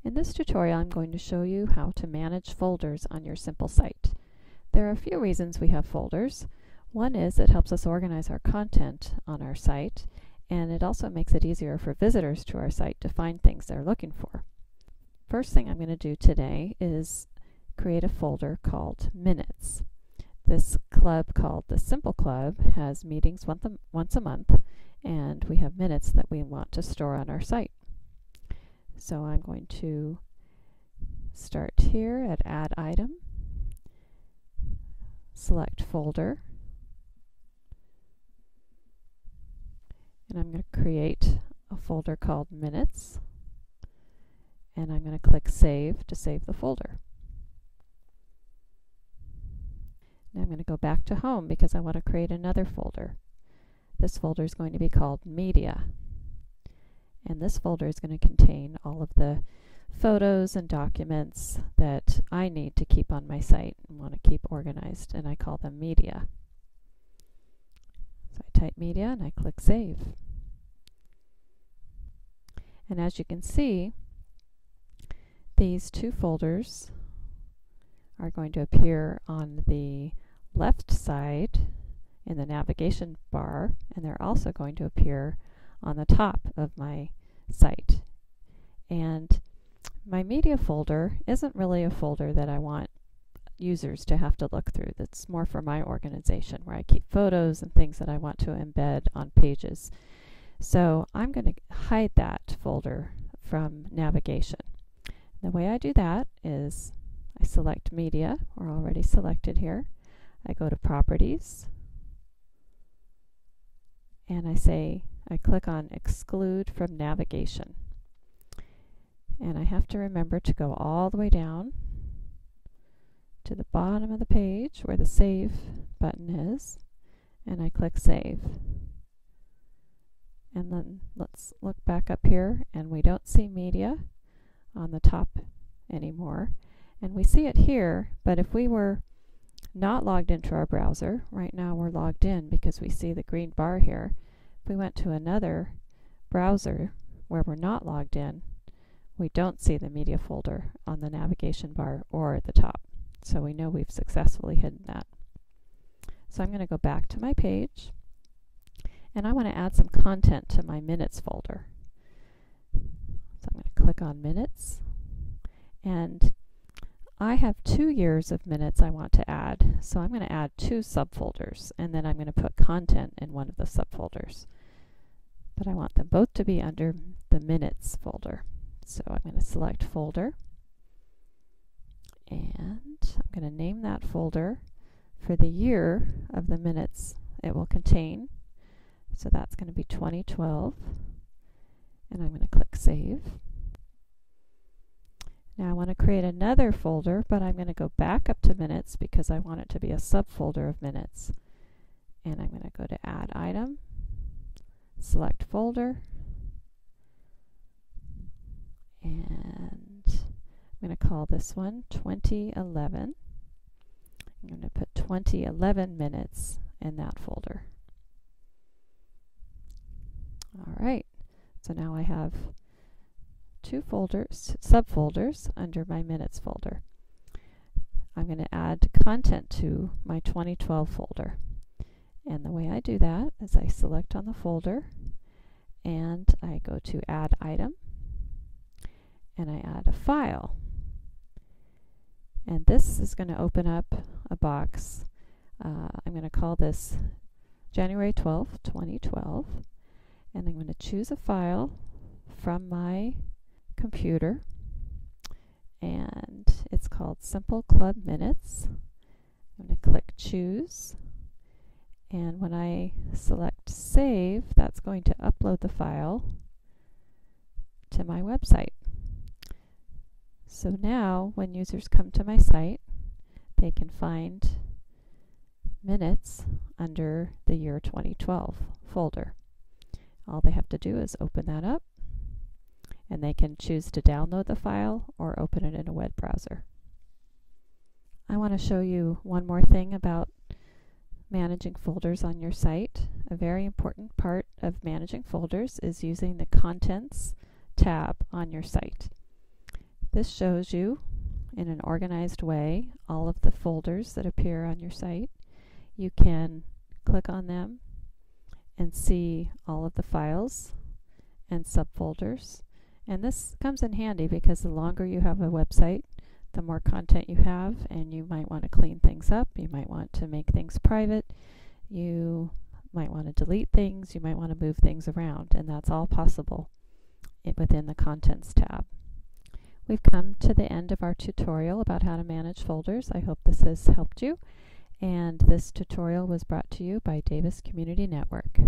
In this tutorial, I'm going to show you how to manage folders on your SimpleSite. There are a few reasons we have folders. One is it helps us organize our content on our site, and it also makes it easier for visitors to our site to find things they're looking for. First thing I'm going to do today is create a folder called Minutes. This club called the Simple Club has meetings once a month, and we have minutes that we want to store on our site. So I'm going to start here at Add Item, select Folder, and I'm going to create a folder called Minutes, and I'm going to click Save to save the folder. Now I'm going to go back to Home because I want to create another folder. This folder is going to be called Media. And this folder is going to contain all of the photos and documents that I need to keep on my site and want to keep organized, and I call them Media. So I type Media and I click Save. And as you can see, these two folders are going to appear on the left side in the navigation bar, and they're also going to appear on the top of my site. And my media folder isn't really a folder that I want users to have to look through. That's more for my organization, where I keep photos and things that I want to embed on pages. So I'm going to hide that folder from navigation. The way I do that is I select Media. We're already selected here. I go to Properties, and I click on Exclude from Navigation. And I have to remember to go all the way down to the bottom of the page where the Save button is, and I click Save. And then let's look back up here, and we don't see Media on the top anymore. And we see it here, but if we were not logged into our browser, right now we're logged in because we see the green bar here. If we went to another browser where we're not logged in, we don't see the media folder on the navigation bar or at the top. So we know we've successfully hidden that. So I'm going to go back to my page, and I want to add some content to my Minutes folder. So I'm going to click on Minutes, and I have 2 years of minutes I want to add, so I'm going to add 2 subfolders, and then I'm going to put content in one of the subfolders. But I want them both to be under the Minutes folder. So I'm going to select Folder, and I'm going to name that folder for the year of the minutes it will contain. So that's going to be 2012, and I'm going to click Save. Now I want to create another folder, but I'm going to go back up to Minutes because I want it to be a subfolder of Minutes. And I'm going to go to Add Item, select Folder, and I'm going to call this one 2011. I'm going to put 2011 minutes in that folder. All right, so now I have 2 subfolders under my Minutes folder. I'm going to add content to my 2012 folder. And the way I do that is I select on the folder, and I go to Add Item, and I add a file. And this is going to open up a box. I'm going to call this January 12th, 2012, and I'm going to choose a file from my computer, and it's called Simple Club Minutes. I'm going to click Choose, and when I select Save, that's going to upload the file to my website. So now when users come to my site, they can find minutes under the year 2012 folder. All they have to do is open that up, and they can choose to download the file or open it in a web browser. I want to show you one more thing about managing folders on your site. A very important part of managing folders is using the Contents tab on your site. This shows you in an organized way all of the folders that appear on your site. You can click on them and see all of the files and subfolders. And this comes in handy because the longer you have a website, the more content you have, and you might want to clean things up, you might want to make things private, you might want to delete things, you might want to move things around, and that's all possible within the Contents tab. We've come to the end of our tutorial about how to manage folders. I hope this has helped you, and this tutorial was brought to you by Davis Community Network.